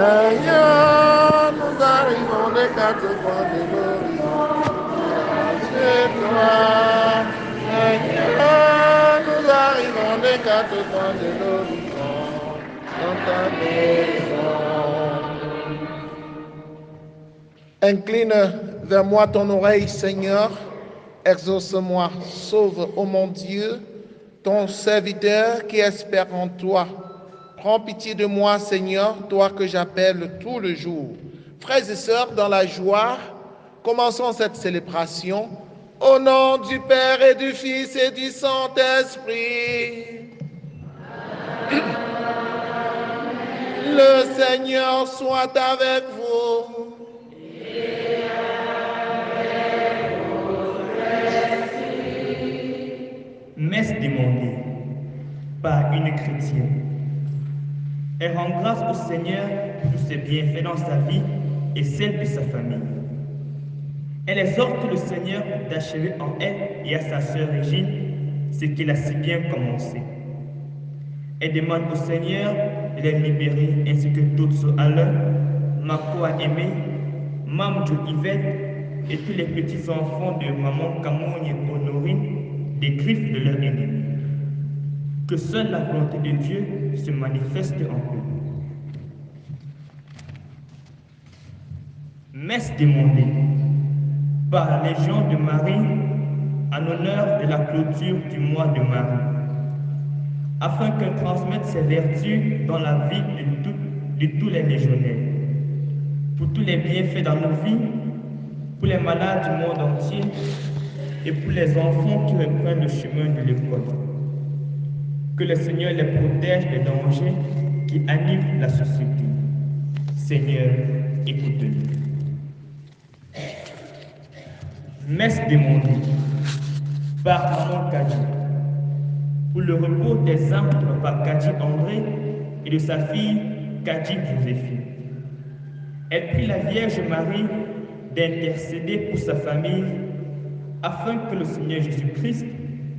Seigneur, nous arrivons des quatre coins de l'horizon. C'est toi, Seigneur, nous arrivons des quatre coins de l'horizon. Dans ta maison. Incline vers moi ton oreille, Seigneur. Exauce-moi, sauve, ô mon Dieu, ton serviteur qui espère en toi. Prends pitié de moi, Seigneur, toi que j'appelle tout le jour. Frères et sœurs, dans la joie, commençons cette célébration au nom du Père et du Fils et du Saint-Esprit. Le Seigneur soit avec vous. Messe demandée par une chrétienne. Elle rend grâce au Seigneur pour ses bienfaits dans sa vie et celle de sa famille. Elle exhorte le Seigneur d'achever en elle et à sa sœur Régine ce qu'il a si bien commencé. Elle demande au Seigneur de les libérer ainsi que Totso Alain, Mako Aimé, Mam Jo Yvette et tous les petits-enfants de Maman Camogne et Honorine des griffes de leur ennemi. Que seule la volonté de Dieu se manifeste en eux. Messe demandée par la Légion de Marie en honneur de la clôture du mois de Marie, afin qu'elle transmette ses vertus dans la vie de tous les légionnaires, pour tous les bienfaits dans nos vies, pour les malades du monde entier et pour les enfants qui reprennent le chemin de l'école. Que le Seigneur les protège des dangers qui animent la société. Seigneur, écoute-nous. Messe demandée par Maman Kadji pour le repos des âmes de Papa Kadji André et de sa fille Kadji Joséphine. Elle prie la Vierge Marie d'intercéder pour sa famille afin que le Seigneur Jésus-Christ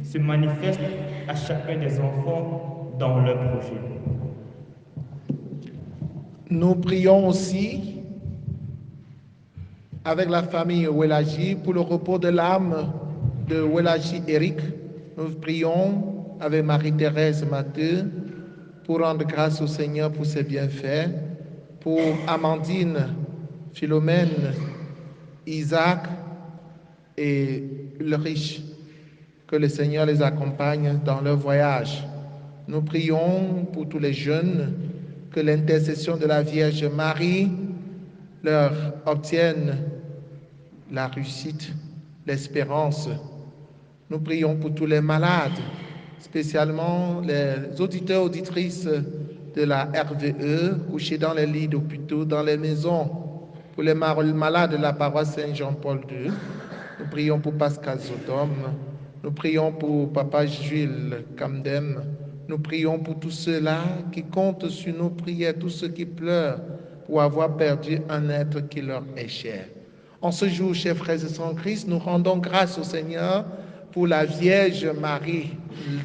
se manifeste à chacun des enfants dans leur projet. Nous prions aussi avec la famille Welaji pour le repos de l'âme de Welaji Eric. Nous prions avec Marie-Thérèse Mathieu pour rendre grâce au Seigneur pour ses bienfaits, pour Amandine, Philomène, Isaac et Ulrich, que le Seigneur les accompagne dans leur voyage. Nous prions pour tous les jeunes, que l'intercession de la Vierge Marie leur obtienne la réussite, l'espérance. Nous prions pour tous les malades, spécialement les auditeurs, auditrices de la RVE, couchés dans les lits d'hôpitaux, dans les maisons, pour les malades de la paroisse Saint-Jean-Paul II. Nous prions pour Pascal Sodome. Nous prions pour Papa Jules Camdem. Nous prions pour tous ceux-là qui comptent sur nos prières, tous ceux qui pleurent pour avoir perdu un être qui leur est cher. En ce jour, chers frères et sœurs en Christ, nous rendons grâce au Seigneur pour la Vierge Marie,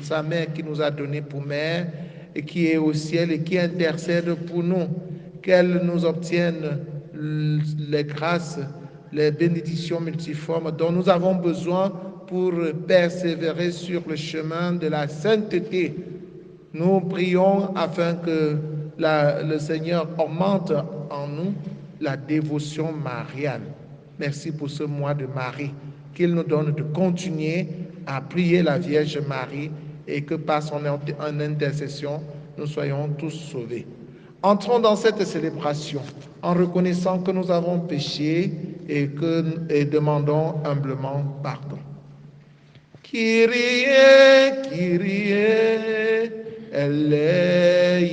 sa mère qui nous a donné pour mère et qui est au ciel et qui intercède pour nous, qu'elle nous obtienne les grâces, les bénédictions multiformes dont nous avons besoin pour persévérer sur le chemin de la sainteté. Nous prions afin que le Seigneur augmente en nous la dévotion mariale. Merci pour ce mois de Marie, qu'il nous donne de continuer à prier la Vierge Marie et que par son intercession, nous soyons tous sauvés. Entrons dans cette célébration en reconnaissant que nous avons péché et demandons humblement pardon. Kyrie, Kyrie, eleison.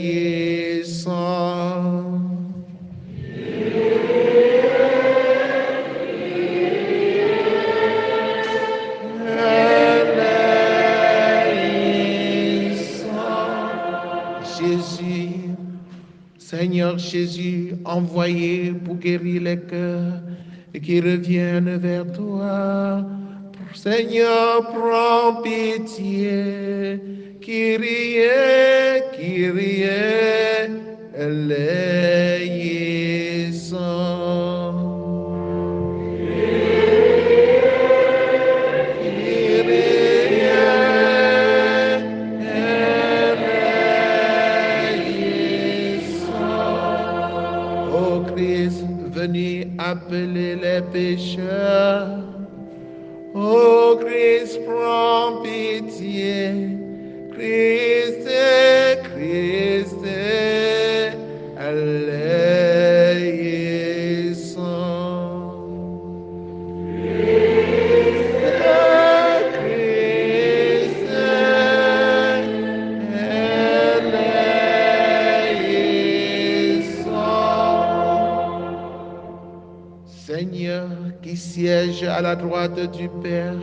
Jésus, Seigneur Jésus, envoyé pour guérir les cœurs et qui reviennent vers toi. Seigneur, prends pitié. Kyrie, Kyrie, eleison. Christ, venu appeler les pécheurs. Ô Christ, prends pitié. Christ, Christ, Seigneur, qui siège à la droite du Père,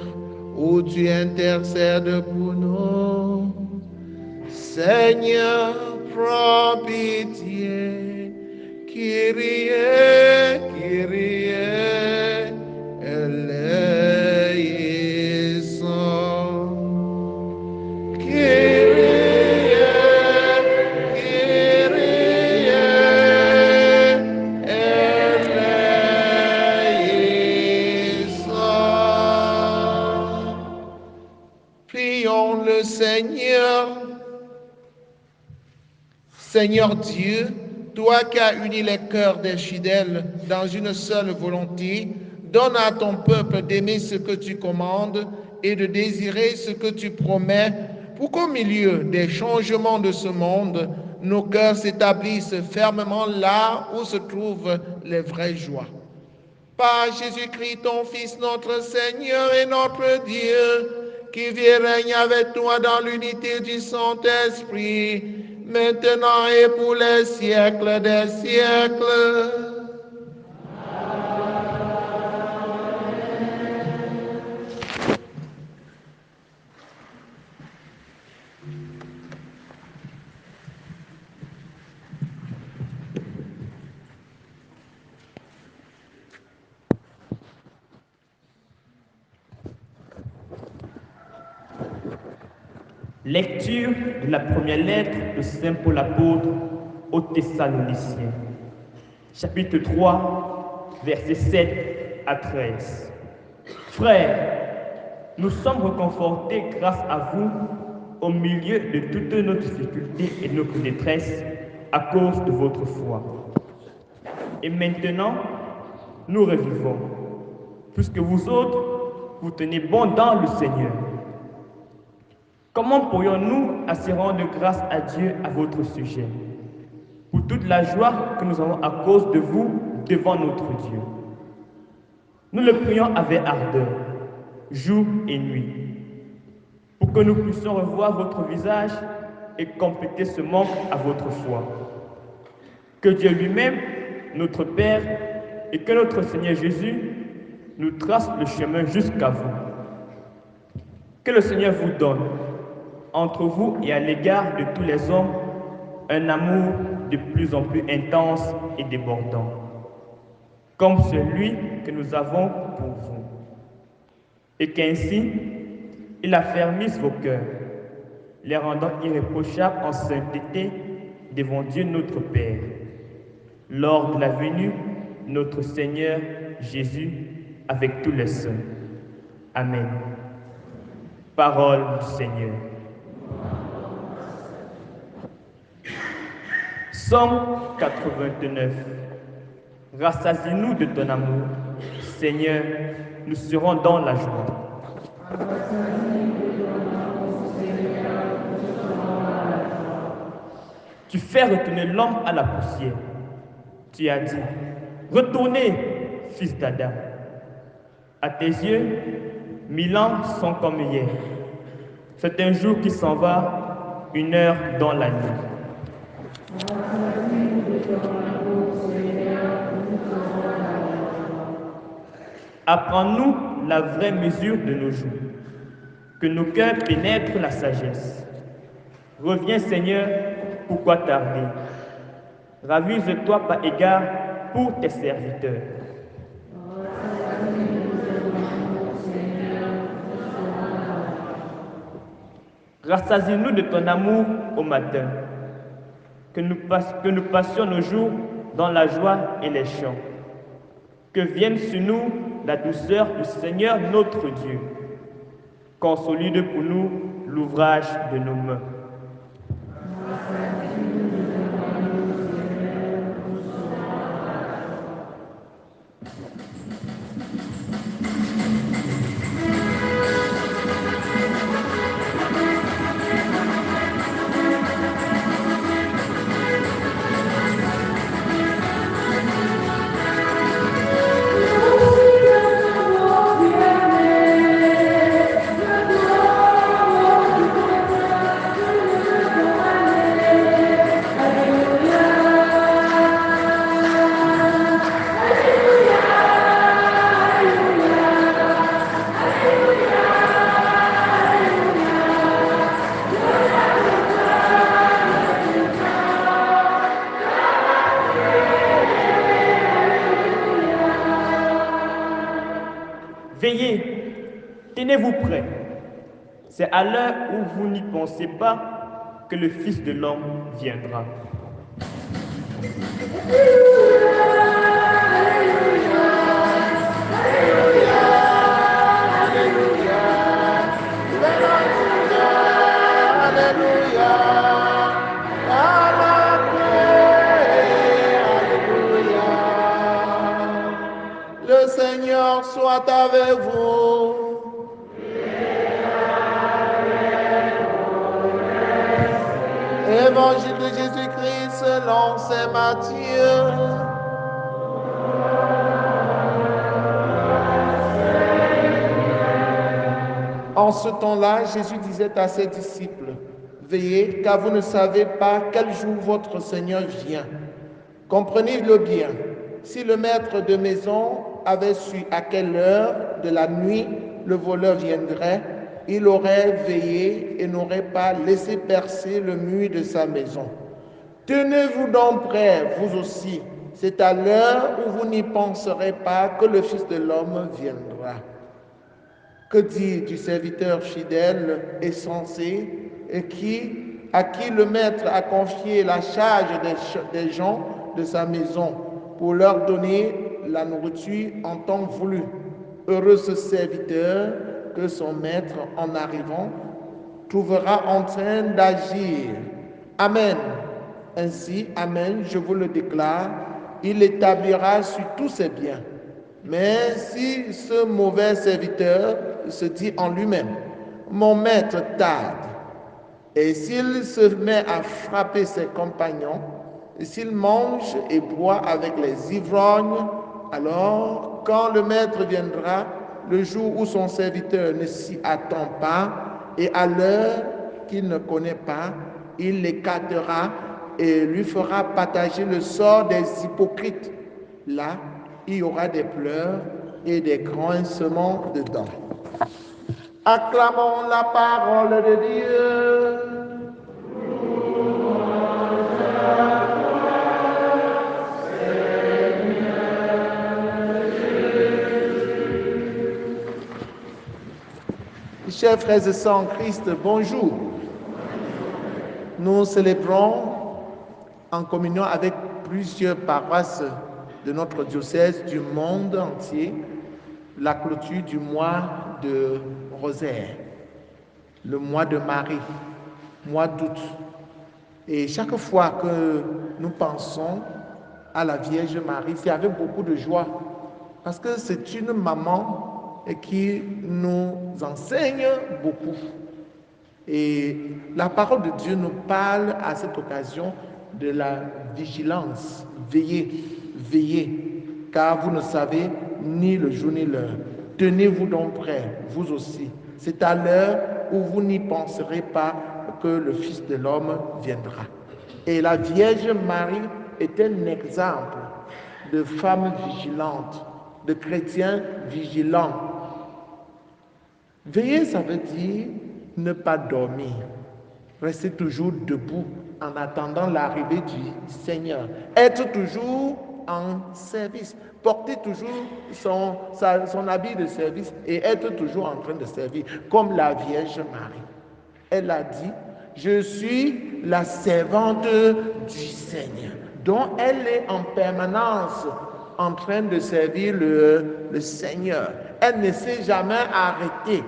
où tu intercèdes pour nous. Seigneur, prends pitié. Kyrie, Kyrie, eleison. Kyrie, Kyrie, eleison. Prions le Seigneur. Seigneur Dieu, toi qui as uni les cœurs des fidèles dans une seule volonté, donne à ton peuple d'aimer ce que tu commandes et de désirer ce que tu promets, pour qu'au milieu des changements de ce monde, nos cœurs s'établissent fermement là où se trouvent les vraies joies. Par Jésus-Christ, ton Fils, notre Seigneur et notre Dieu, qui vit et règne avec toi dans l'unité du Saint-Esprit, maintenant et pour les siècles des siècles. Lecture de la première lettre de Saint Paul apôtre aux Thessaloniciens, chapitre 3, versets 7 à 13. Frères, nous sommes réconfortés grâce à vous au milieu de toutes nos difficultés et notre détresse à cause de votre foi. Et maintenant, nous revivons, puisque vous autres, vous tenez bon dans le Seigneur. Comment pourrions-nous assez rendre grâce à Dieu à votre sujet, pour toute la joie que nous avons à cause de vous devant notre Dieu? Nous le prions avec ardeur, jour et nuit, pour que nous puissions revoir votre visage et compléter ce manque à votre foi. Que Dieu lui-même, notre Père, et que notre Seigneur Jésus nous trace le chemin jusqu'à vous. Que le Seigneur vous donne, entre vous et à l'égard de tous les hommes, un amour de plus en plus intense et débordant, comme celui que nous avons pour vous, et qu'ainsi il affermisse vos cœurs, les rendant irréprochables en sainteté devant Dieu notre Père, lors de la venue de notre Seigneur Jésus avec tous les saints. Amen. Parole du Seigneur. Psaume 89. Rassasie-nous de ton amour, Seigneur, nous serons dans la joie. Tu fais retourner l'homme à la poussière. Tu as dit, retournez, fils d'Adam. À tes yeux, 1000 ans sont comme hier. C'est un jour qui s'en va, une heure dans la nuit. Apprends-nous la vraie mesure de nos jours, que nos cœurs pénètrent la sagesse. Reviens, Seigneur, pourquoi tarder? Ravise-toi par égard pour tes serviteurs. Rassasie-nous de ton amour au matin, que nous passions nos jours dans la joie et les chants. Que vienne sur nous la douceur du Seigneur notre Dieu. Consolide pour nous l'ouvrage de nos mains. Veillez, tenez-vous prêts. C'est à l'heure où vous n'y pensez pas que le Fils de l'homme viendra. Le Seigneur soit avec vous. Évangile de Jésus-Christ selon saint Matthieu. En ce temps-là, Jésus disait à ses disciples, « Veillez, car vous ne savez pas quel jour votre Seigneur vient. Comprenez-le bien. Si le maître de maison avait su à quelle heure de la nuit le voleur viendrait, il aurait veillé et n'aurait pas laissé percer le mur de sa maison. Tenez-vous donc prêts, vous aussi. C'est à l'heure où vous n'y penserez pas que le Fils de l'homme viendra. Que dire du serviteur fidèle et sensé et à qui le maître a confié la charge des gens de sa maison pour leur donner la nourriture en temps voulu? Heureux ce serviteur que son maître, en arrivant, trouvera en train d'agir. Amen. Ainsi, amen, je vous le déclare, il établira sur tous ses biens. Mais si ce mauvais serviteur se dit en lui-même, mon maître tarde, et s'il se met à frapper ses compagnons, et s'il mange et boit avec les ivrognes, alors quand le maître viendra, le jour où son serviteur ne s'y attend pas, et à l'heure qu'il ne connaît pas, il l'écartera et lui fera partager le sort des hypocrites. Là, il y aura des pleurs et des grincements de dents. Acclamons la parole de Dieu. Chers frères et sœurs en Christ, bonjour. Nous célébrons en communion avec plusieurs paroisses de notre diocèse du monde entier la clôture du mois de Rosaire, le mois de Marie, mois d'août. Et chaque fois que nous pensons à la Vierge Marie, c'est avec beaucoup de joie, parce que c'est une maman qui nous enseigne beaucoup. Et la parole de Dieu nous parle à cette occasion de la vigilance. Veillez, veillez, car vous ne savez ni le jour ni l'heure. Tenez-vous donc prêts, vous aussi. C'est à l'heure où vous n'y penserez pas que le Fils de l'homme viendra. Et la Vierge Marie est un exemple de femme vigilante, de chrétien vigilant. Veiller, ça veut dire ne pas dormir, rester toujours debout en attendant l'arrivée du Seigneur, être toujours en service, porter toujours son habit de service et être toujours en train de servir, comme la Vierge Marie. Elle a dit, je suis la servante du Seigneur. Donc elle est en permanence en train de servir le Seigneur. Elle ne s'est jamais arrêtée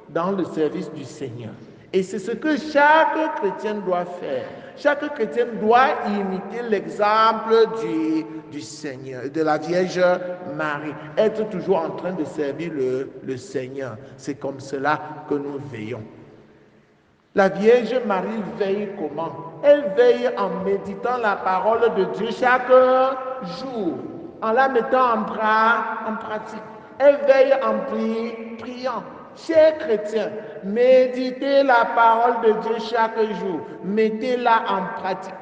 dans le service du Seigneur. Et c'est ce que chaque chrétien doit faire. Chaque chrétien doit imiter l'exemple du Seigneur, de la Vierge Marie. Être toujours en train de servir le Seigneur. C'est comme cela que nous veillons. La Vierge Marie veille comment? Elle veille en méditant la parole de Dieu chaque jour, en la mettant en pratique. Elle veille en priant. Chers chrétiens, méditez la parole de Dieu chaque jour. Mettez-la en pratique.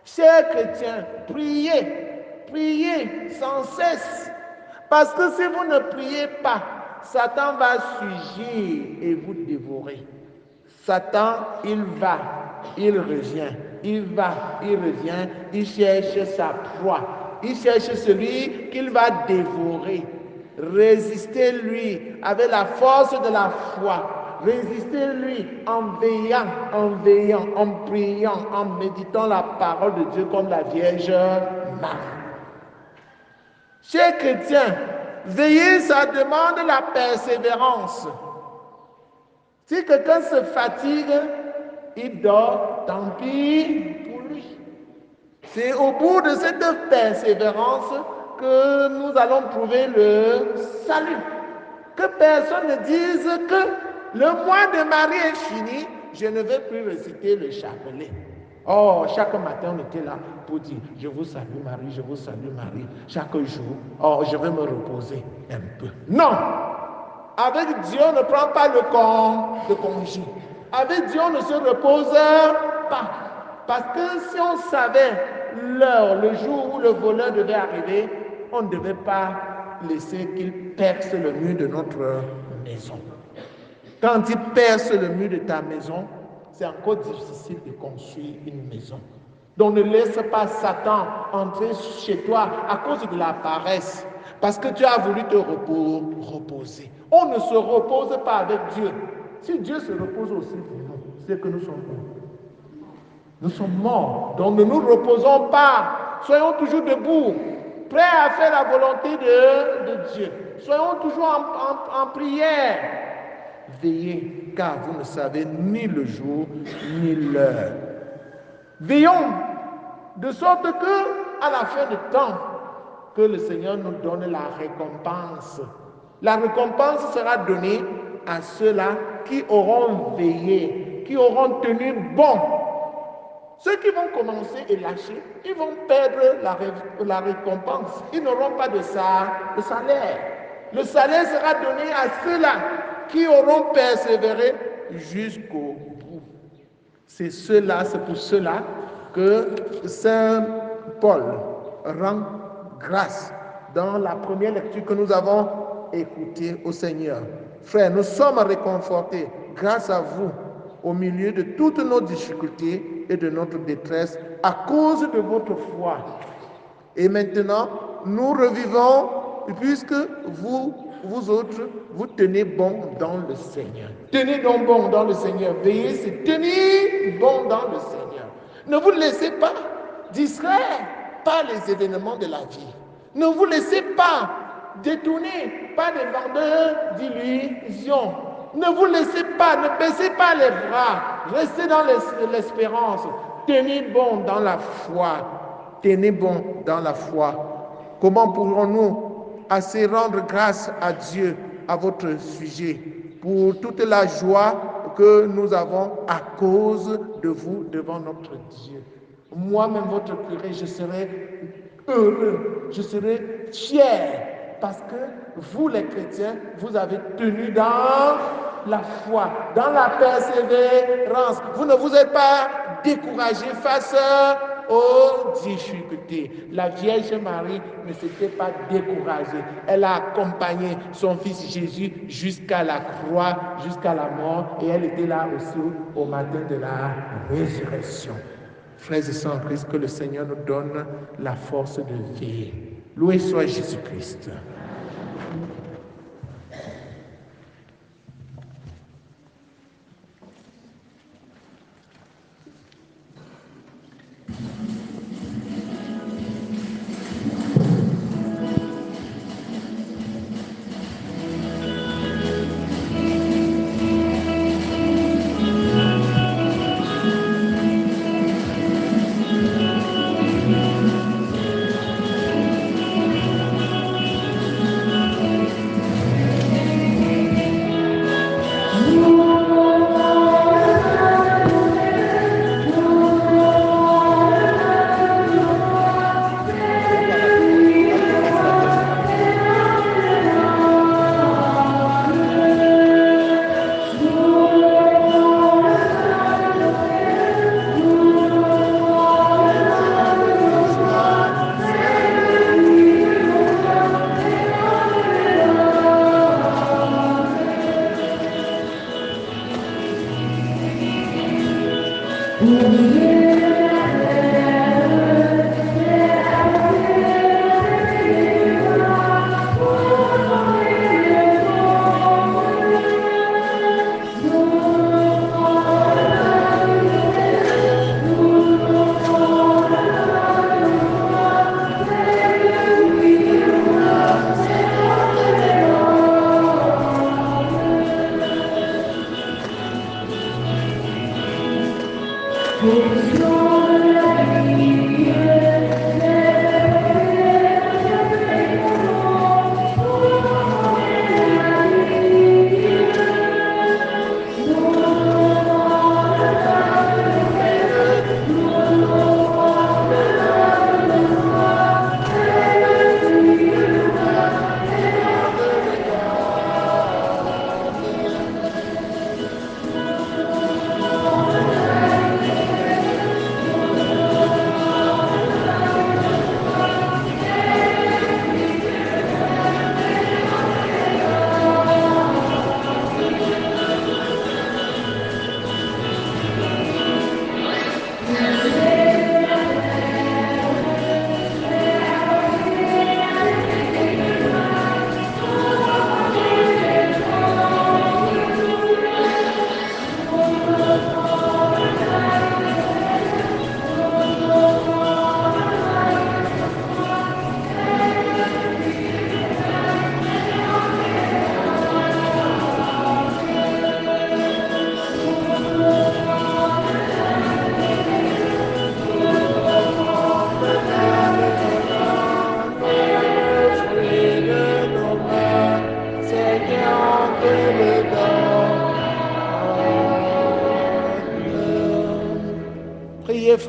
Chers chrétiens, priez sans cesse. Parce que si vous ne priez pas, Satan va surgir et vous dévorer. Satan, il va, il revient, il va, il revient, il cherche sa proie, il cherche celui qu'il va dévorer. Résistez-lui avec la force de la foi. Résistez-lui en veillant, en priant, en méditant la parole de Dieu comme la Vierge Marie. Chers chrétiens, veiller, ça demande la persévérance. Si quelqu'un se fatigue, il dort, tant pis pour lui. C'est au bout de cette persévérance que nous allons trouver le salut. Que personne ne dise que le mois de Marie est fini, je ne vais plus réciter le chapelet. Oh, chaque matin, on était là pour dire, je vous salue Marie, je vous salue Marie. Chaque jour, oh, je vais me reposer un peu. Non! Avec Dieu, on ne prend pas le congé. Avec Dieu, on ne se repose pas. Parce que si on savait l'heure, le jour où le voleur devait arriver, on ne devait pas laisser qu'il perce le mur de notre maison. Quand il perce le mur de ta maison, c'est encore difficile de construire une maison. Donc ne laisse pas Satan entrer chez toi à cause de la paresse, parce que tu as voulu te reposer. On ne se repose pas avec Dieu. Si Dieu se repose aussi pour nous, c'est que nous sommes morts. Nous sommes morts. Donc ne nous reposons pas. Soyons toujours debout, prêts à faire la volonté de Dieu. Soyons toujours en prière. Veillez, car vous ne savez ni le jour ni l'heure. Veillons, de sorte que, à la fin du temps, que le Seigneur nous donne la récompense. La récompense sera donnée à ceux-là qui auront veillé, qui auront tenu bon. Ceux qui vont commencer et lâcher, ils vont perdre la récompense. Ils n'auront pas de salaire. Le salaire sera donné à ceux-là qui auront persévéré jusqu'au bout. C'est pour cela que Saint Paul rend grâce dans la première lecture que nous avons écoutée au Seigneur. Frères, nous sommes réconfortés grâce à vous au milieu de toutes nos difficultés et de notre détresse à cause de votre foi. Et maintenant, nous revivons puisque vous autres, vous tenez bon dans le Seigneur. Tenez donc bon dans le Seigneur. Veillez, c'est tenir bon dans le Seigneur. Ne vous laissez pas distraire par les événements de la vie. Ne vous laissez pas détourner par les vendeurs d'illusions. Ne vous laissez pas, ne baissez pas les bras. Restez dans l'espérance. Tenez bon dans la foi. Tenez bon dans la foi. Comment pourrons-nous assez rendre grâce à Dieu à votre sujet pour toute la joie que nous avons à cause de vous devant notre Dieu. Moi-même, votre curé, je serai heureux, je serai fier parce que vous, les chrétiens, vous avez tenu dans la foi, dans la persévérance. Vous ne vous êtes pas découragés face aux difficultés. La Vierge Marie ne s'était pas découragée. Elle a accompagné son fils Jésus jusqu'à la croix, jusqu'à la mort, et elle était là aussi au matin de la résurrection. Frères et sœurs en Christ, que le Seigneur nous donne la force de veiller. Loué soit Jésus-Christ.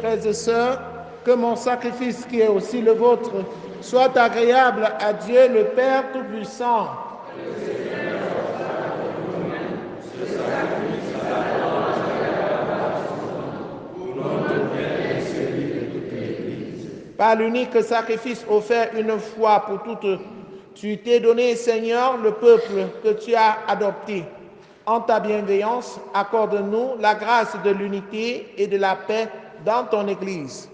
frères et sœurs, que mon sacrifice qui est aussi le vôtre soit agréable à Dieu le Père Tout-Puissant. Par l'unique sacrifice offert une fois pour toutes, tu t'es donné, Seigneur, le peuple que tu as adopté. En ta bienveillance, accorde-nous la grâce de l'unité et de la paix dans ton Église.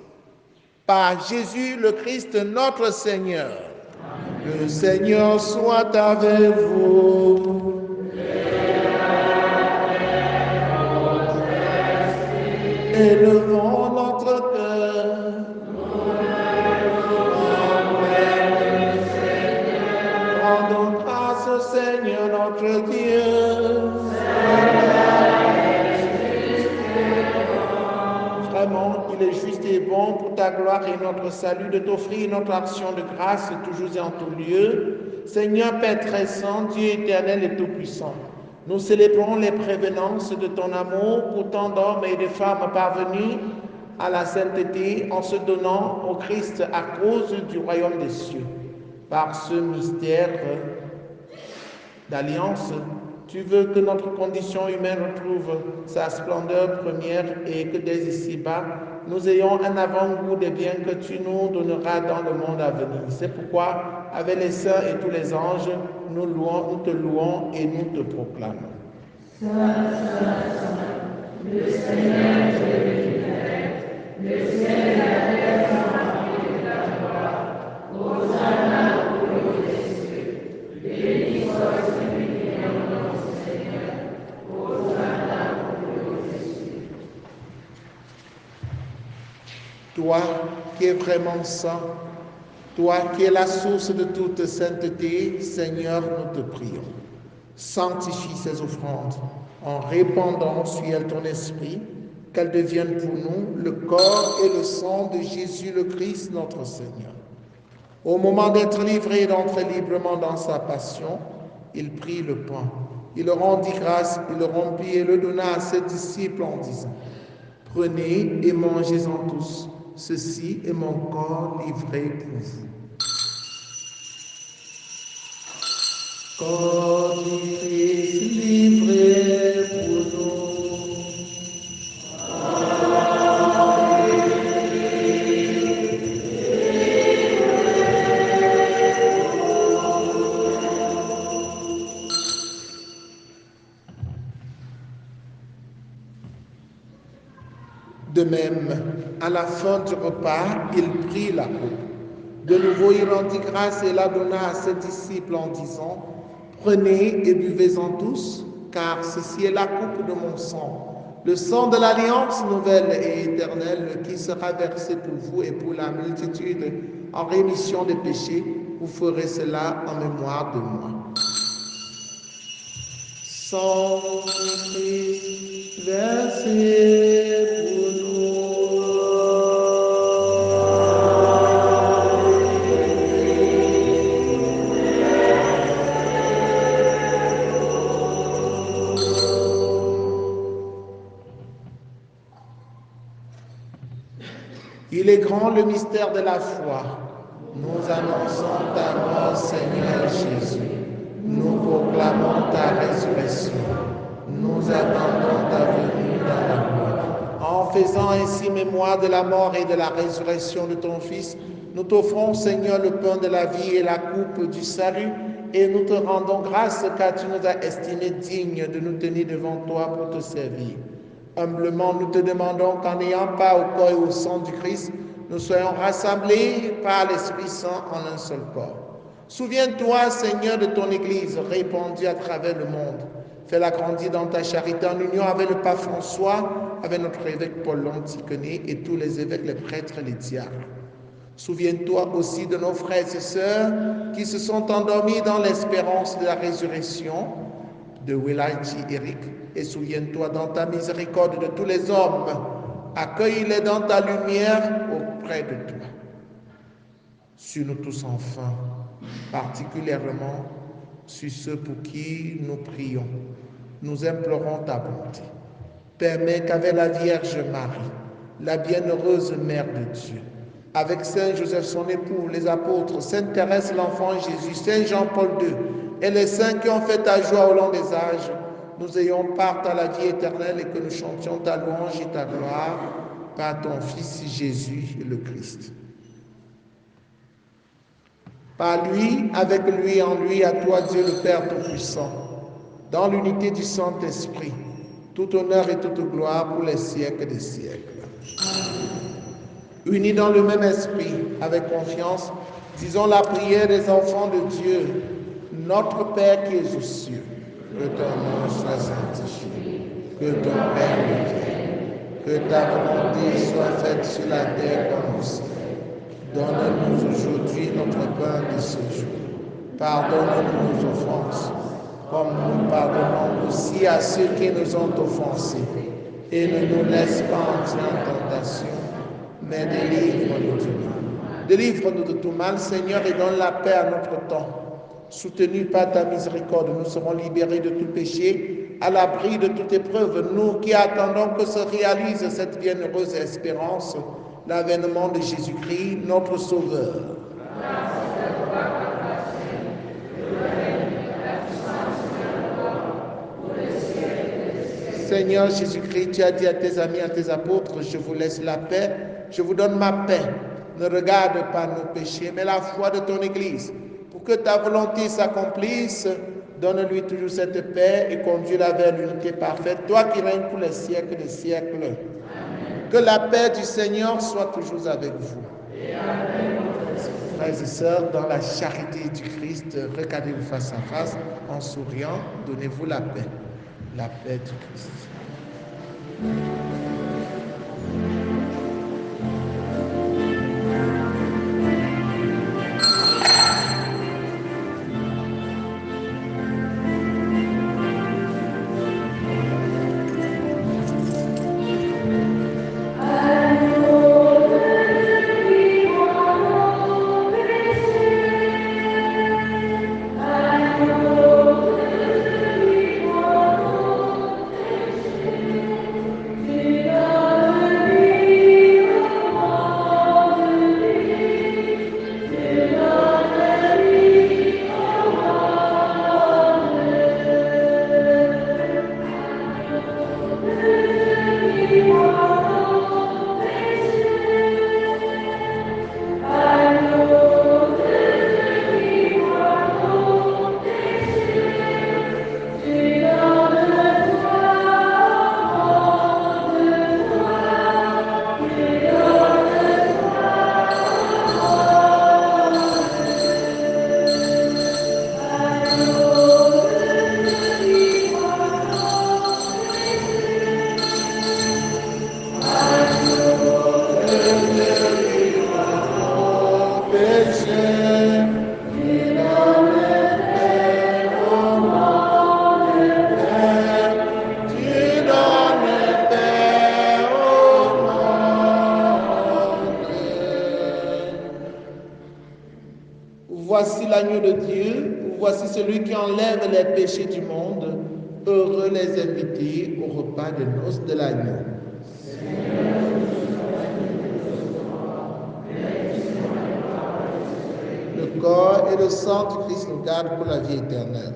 Par Jésus le Christ, notre Seigneur. Le Seigneur soit avec vous. Élevons notre cœur. Rendons grâce au Seigneur notre Dieu. Vraiment, il est juste et bon pour ta gloire et notre salut de t'offrir notre action de grâce toujours et en tout lieu. Seigneur Père très saint, Dieu éternel et tout-puissant, nous célébrons les prévenances de ton amour pour tant d'hommes et de femmes parvenus à la sainteté en se donnant au Christ à cause du royaume des cieux. Par ce mystère d'alliance, tu veux que notre condition humaine retrouve sa splendeur première et que dès ici-bas, nous ayons un avant-goût des biens que tu nous donneras dans le monde à venir. C'est pourquoi, avec les saints et tous les anges, nous te louons et nous te proclamons. Saint, Saint, Saint, le Seigneur Dieu de l'univers, le ciel et la terre sont remplis de ta gloire. Hosanna au plus haut des cieux. Béni soit celui qui vient au nom du Seigneur. Hosanna au plus haut des cieux. Toi qui es vraiment saint, toi qui es la source de toute sainteté, Seigneur, nous te prions. Sanctifie ces offrandes en répandant sur elles ton esprit, qu'elles deviennent pour nous le corps et le sang de Jésus le Christ, notre Seigneur. Au moment d'être livré et d'entrer librement dans sa passion, il prit le pain, il le rendit grâce, il le rompit et le donna à ses disciples en disant: Prenez et mangez-en tous, ceci est mon corps livré pour vous. Corps du Christ livré pour nous. De même, à la fin du repas, il prit la coupe. De nouveau, il rendit grâce et la donna à ses disciples en disant: Prenez et buvez-en tous, car ceci est la coupe de mon sang, le sang de l'alliance nouvelle et éternelle qui sera versé pour vous et pour la multitude en rémission des péchés. Vous ferez cela en mémoire de moi. Sang du Christ versé pour nous. Il est grand le mystère de la foi. Nous annonçons ta mort, Seigneur Jésus. Nous proclamons ta résurrection. Nous attendons ta venue dans la gloire. En faisant ainsi mémoire de la mort et de la résurrection de ton Fils, nous t'offrons, Seigneur, le pain de la vie et la coupe du salut, et nous te rendons grâce car tu nous as estimés dignes de nous tenir devant toi pour te servir. Humblement, nous te demandons qu'en n'ayant pas au corps et au sang du Christ, nous soyons rassemblés par l'Esprit Saint en un seul corps. Souviens-toi, Seigneur, de ton Église répandue à travers le monde. Fais-la grandir dans ta charité en union avec le pape François, avec notre évêque Paul l'Antiquené et tous les évêques, les prêtres et les diacres. Souviens-toi aussi de nos frères et sœurs qui se sont endormis dans l'espérance de la résurrection de Welaji Eric, et souviens-toi dans ta miséricorde de tous les hommes. Accueille-les dans ta lumière auprès de toi. Sur nous tous enfin, particulièrement sur ceux pour qui nous prions, nous implorons ta bonté. Permets qu'avec la Vierge Marie, la bienheureuse Mère de Dieu, avec Saint Joseph son époux, les apôtres, Sainte Thérèse l'enfant Jésus, Saint Jean-Paul II et les saints qui ont fait ta joie au long des âges, nous ayons part à la vie éternelle et que nous chantions ta louange et ta gloire par ton Fils Jésus le Christ. Par lui, avec lui, en lui, à toi Dieu le Père Tout-Puissant, dans l'unité du Saint-Esprit, tout honneur et toute gloire pour les siècles des siècles. Unis dans le même esprit, avec confiance, disons la prière des enfants de Dieu. Notre Père qui es aux cieux, que ton nom soit sanctifié, que ton règne vienne, que ta volonté soit faite sur la terre comme au ciel. Donne-nous aujourd'hui notre pain de ce jour. Pardonne-nous nos offenses, comme nous pardonnons aussi à ceux qui nous ont offensés. Et ne nous laisse pas entrer en tentation, mais délivre-nous du mal. Délivre-nous de tout mal, Seigneur, et donne la paix à notre temps. Soutenus par ta miséricorde, nous serons libérés de tout péché, à l'abri de toute épreuve, nous qui attendons que se réalise cette bienheureuse espérance, l'avènement de Jésus-Christ, notre Sauveur. Seigneur Jésus-Christ, tu as dit à tes amis, à tes apôtres, je vous laisse la paix, je vous donne ma paix. Ne regarde pas nos péchés, mais la foi de ton Église. Pour que ta volonté s'accomplisse, donne-lui toujours cette paix et conduis-la vers l'unité parfaite, toi qui règnes pour les siècles des siècles. Amen. Que la paix du Seigneur soit toujours avec vous. Et avec frères et sœurs, dans la charité du Christ, regardez-vous face à face, en souriant, donnez-vous la paix. La paix du Christ. Voici l'agneau de Dieu, voici celui qui enlève les péchés du monde. Heureux les invités au repas de noces de l'agneau. Le corps et le sang du Christ nous gardent pour la vie éternelle.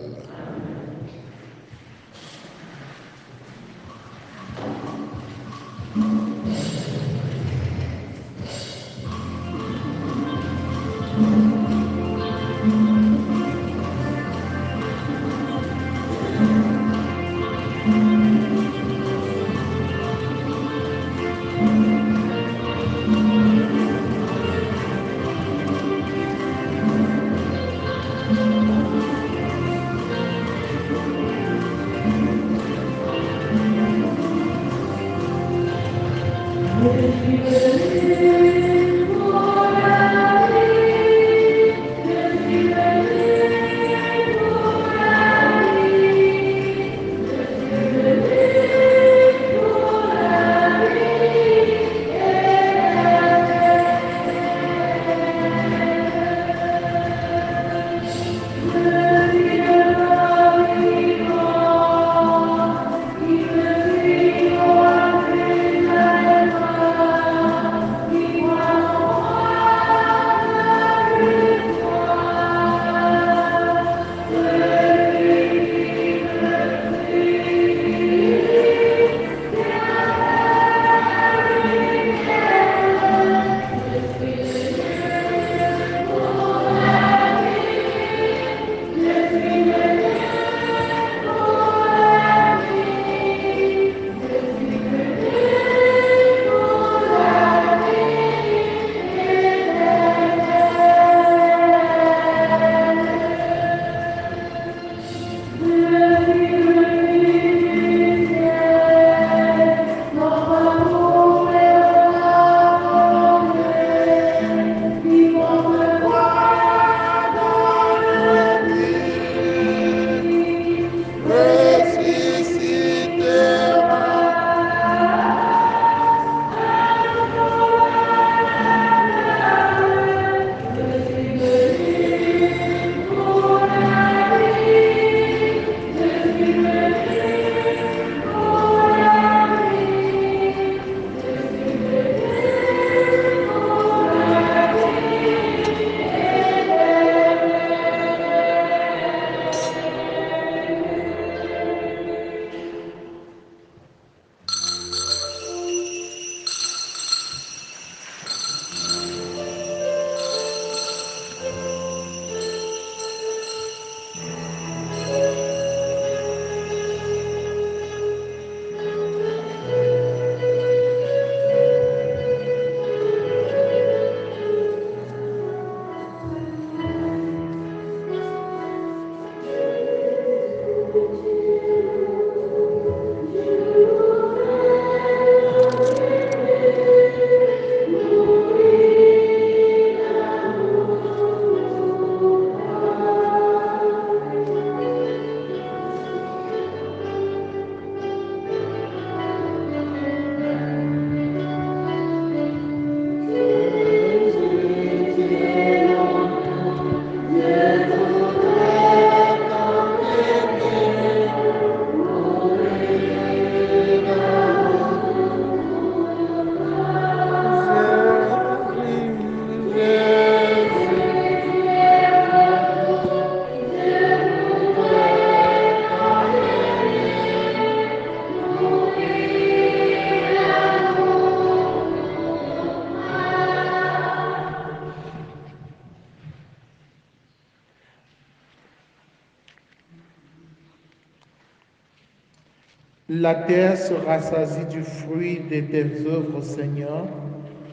La terre se rassasie du fruit de tes œuvres, Seigneur.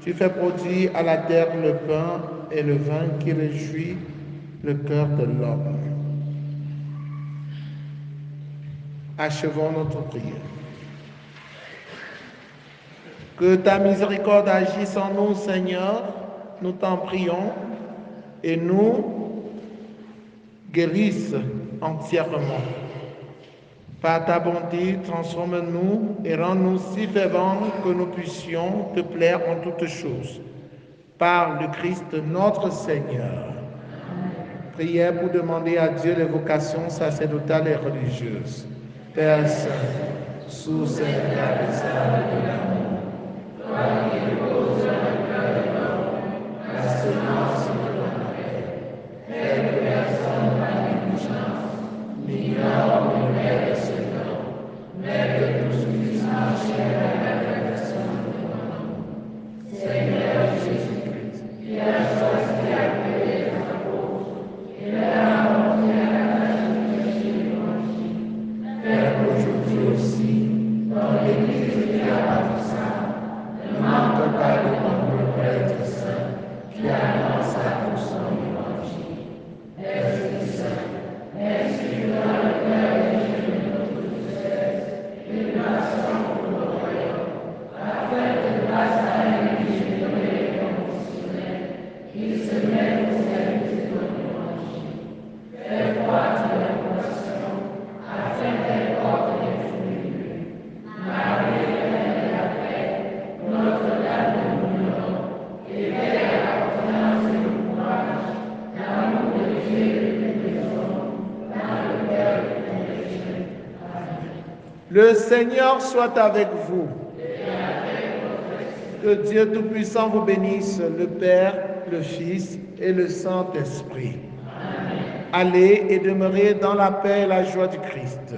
Tu fais produire à la terre le pain et le vin qui réjouit le cœur de l'homme. Achevons notre prière. Que ta miséricorde agisse en nous, Seigneur, nous t'en prions, et nous guérisse entièrement. Par ta bonté, transforme-nous et rends-nous si fervents que nous puissions te plaire en toutes choses. Par le Christ notre Seigneur. Prière pour demander à Dieu les vocations sacerdotales et religieuses. Père Saint, sous cette abyssale de l'amour, toi qui reposes dans le cœur de l'homme la semence de ton appel, fais que personne par négligence n'ignore le Père de ce temps, mais que tous puissent marcher à la perfection de ton amour. Seigneur Jésus-Christ, qui a choisi d'appeler les apôtres et leur a montré à la majorité de l'Évangile, fais qu'aujourd'hui aussi, dans l'Église qui appartient, ne manque pas de nombreux prêtres saints qui annoncent à tous son Évangile. Esprit Saint, inspire dans le cœur des jeunes de notre diocèse une passion pour le royaume, afin que grâce à l'Église générée et conditionnelle, ils se mettent au service de ton Évangile. Fais croître leur vocation, afin qu'elle porte des fruits. Marie, Reine de la paix, Notre-Dame de l'Union, éveille à la confiance et au courage, l'amour de Dieu et de tous les hommes, dans le cœur de ton péché. Amen. Le Seigneur soit avec vous. Que Dieu Tout-Puissant vous bénisse, le Père, le Fils et le Saint-Esprit. Allez et demeurez dans la paix et la joie du Christ.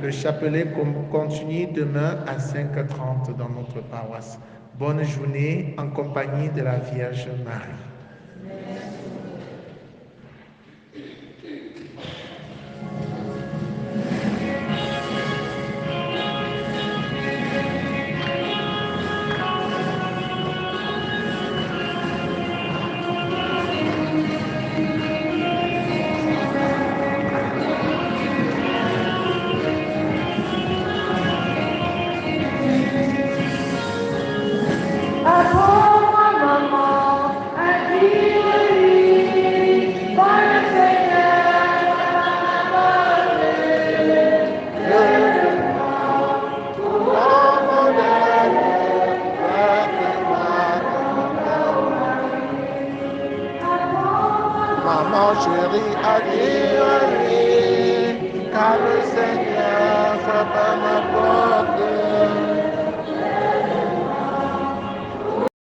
Le chapelet continue demain à 5h30 dans notre paroisse. Bonne journée en compagnie de la Vierge Marie. Maman chérie, adieu, car le Seigneur fait pas ma